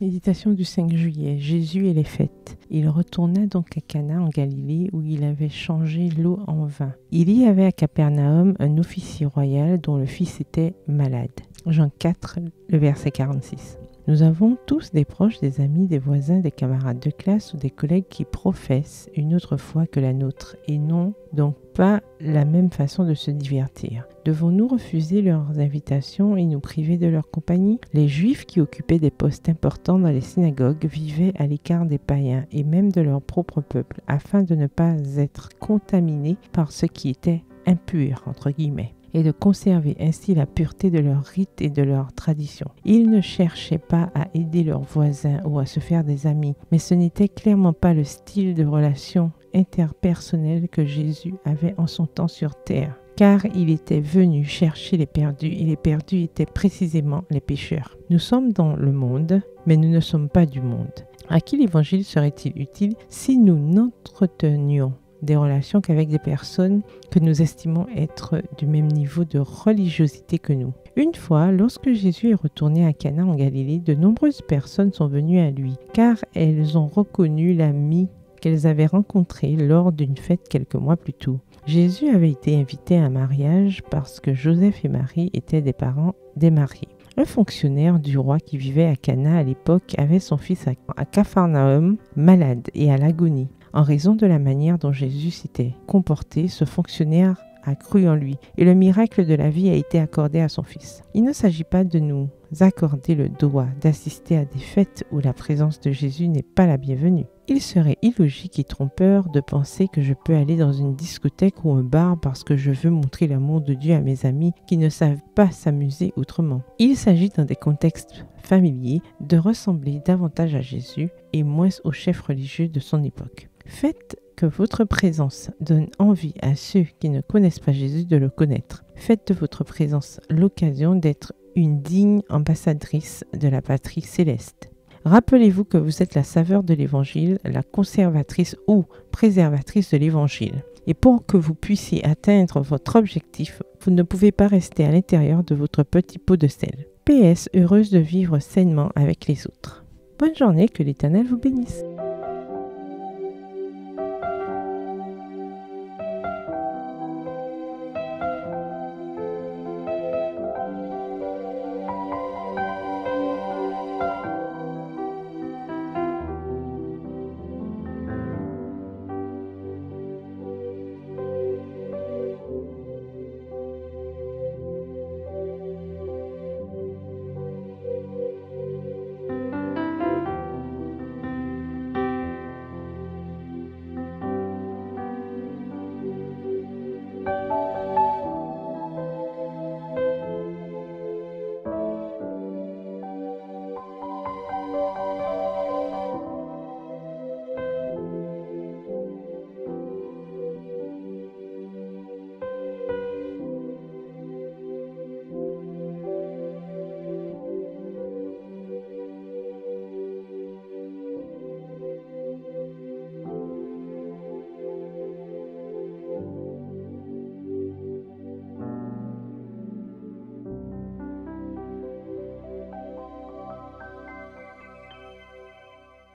Méditation du 5 juillet, Jésus et les fêtes. Il retourna donc à Cana en Galilée où il avait changé l'eau en vin. Il y avait à Capernaum un officier royal dont le fils était malade. Jean 4, le verset 46. Nous avons tous des proches, des amis, des voisins, des camarades de classe ou des collègues qui professent une autre foi que la nôtre et n'ont donc pas la même façon de se divertir. Devons-nous refuser leurs invitations et nous priver de leur compagnie? Les Juifs qui occupaient des postes importants dans les synagogues vivaient à l'écart des païens et même de leur propre peuple afin de ne pas être contaminés par ce qui était impur, entre guillemets, et de conserver ainsi la pureté de leurs rites et de leurs traditions. Ils ne cherchaient pas à aider leurs voisins ou à se faire des amis, mais ce n'était clairement pas le style de relation interpersonnelle que Jésus avait en son temps sur terre, car il était venu chercher les perdus, et les perdus étaient précisément les pécheurs. Nous sommes dans le monde, mais nous ne sommes pas du monde. À qui l'évangile serait-il utile si nous n'entretenions des relations qu'avec des personnes que nous estimons être du même niveau de religiosité que nous? Une fois, lorsque Jésus est retourné à Cana en Galilée, de nombreuses personnes sont venues à lui, car elles ont reconnu l'ami qu'elles avaient rencontré lors d'une fête quelques mois plus tôt. Jésus avait été invité à un mariage parce que Joseph et Marie étaient des parents des mariés. Un fonctionnaire du roi qui vivait à Cana à l'époque avait son fils à Capharnaüm, malade et à l'agonie. En raison de la manière dont Jésus s'était comporté, ce fonctionnaire a cru en lui et le miracle de la vie a été accordé à son fils. Il ne s'agit pas de nous accorder le droit d'assister à des fêtes où la présence de Jésus n'est pas la bienvenue. Il serait illogique et trompeur de penser que je peux aller dans une discothèque ou un bar parce que je veux montrer l'amour de Dieu à mes amis qui ne savent pas s'amuser autrement. Il s'agit dans des contextes familiers de ressembler davantage à Jésus et moins aux chefs religieux de son époque. Faites que votre présence donne envie à ceux qui ne connaissent pas Jésus de le connaître. Faites de votre présence l'occasion d'être une digne ambassadrice de la patrie céleste. Rappelez-vous que vous êtes la saveur de l'Évangile, la conservatrice ou préservatrice de l'Évangile. Et pour que vous puissiez atteindre votre objectif, vous ne pouvez pas rester à l'intérieur de votre petit pot de sel. PS, heureuse de vivre sainement avec les autres. Bonne journée, que l'Éternel vous bénisse.